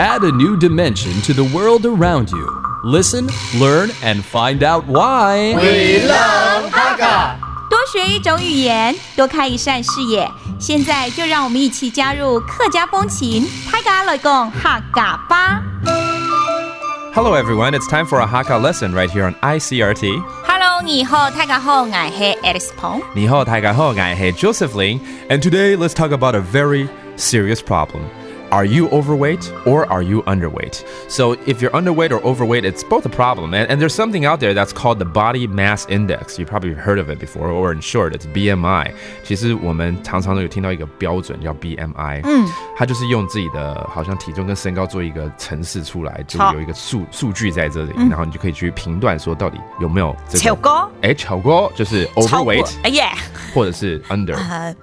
Add a new dimension to the world around you. Listen, learn, and find out why. We love Hakka. 多学一种语言，多开一扇视野。现在就让我们一起加入客家风情，大家来讲客家吧。Hello everyone, it's time for a Hakka lesson right here on ICRT. Hello， 你好，大家好，我是 Alice 彭。你好，大家好，我是 Joseph Ling. And today, let's talk about a very serious problem. Are you overweight or are you underweight? So if you're underweight or overweight, it's both a problem. And there's something out there that's called the body mass index. You've probably heard of it before, or in short, it's BMI. 其实我们常常都有听到一个标准叫 BMI. 它就是用自己的好像体重跟身高做一个程式出来，就有一个数据在这里，然后你就可以去评断说到底有没有这个超过。超过就是 overweight， 或者是 under，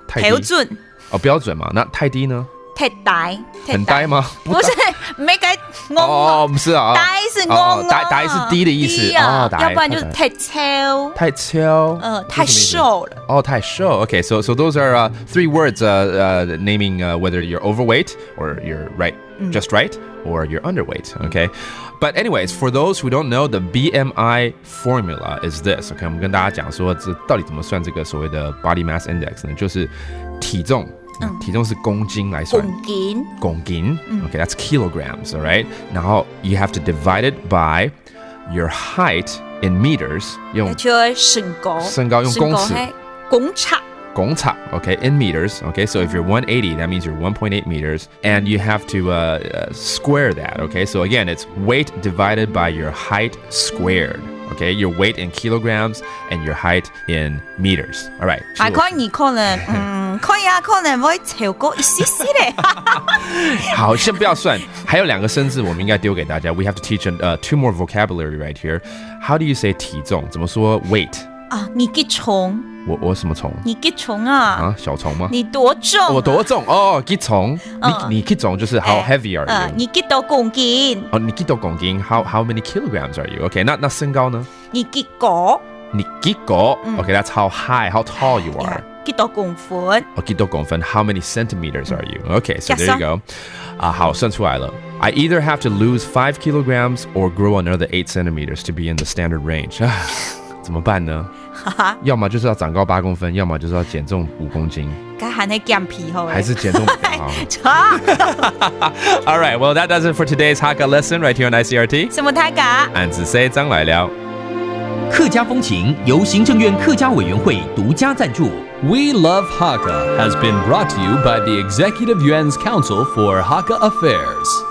太低。标准标准嘛，那太低呢？太呆，很呆吗？不是，没该不是啊，呆是呆是低的意思要不然就是太超，太瘦了。太瘦。Okay, so those are three words naming whether you're overweight or you're just right, or you're underweight. Okay, but anyways, for those who don't know, the BMI formula is this. Okay, 我们跟大家讲说，这到底怎么算这个所谓的 body mass index 呢？就是体重。体重是公斤来算，公斤 Okay, that's kilograms, all right? 然后 you have to divide it by your height in meters. 用身高用公尺，公尺 okay, in meters. Okay, so if you're 180, that means you're 1.8 meters, and you have to square that. Okay, so again, it's weight divided by your height squared.Okay, your weight in kilograms and your height in meters. All right. 可能会超过一些些嘞。好，先不要算，还有两个生字我们应该丢给大家。We have to teach two more vocabulary right here. How do you say 体重？怎么说 weight？你几重？我什么重？你几重啊？小重吗？你多重？我多重？几重？你几重就是 how heavy are you？你几多公斤？你几多公斤 ？How many kilograms are you？ Okay, 那身高呢？你几高？你几高 ？Okay, that's how high, how tall you are. 几多公分？几多公分 ？How many centimeters are you? Okay, so there you go. 好，算出来了。I either have to lose 5 kilograms or grow another 8 centimeters to be in the standard range. 怎么办呢？要么就是要长高8公分，要么就是要减重5公斤。还是减重比较好。All right, well that does it for today's Hakka lesson right here on ICRT. 什么泰嘎？俺子 say 张来了。客家风情由行政院客家委员会独家赞助。We Love Hakka has been brought to you by the Executive Yuan's Council for Hakka Affairs.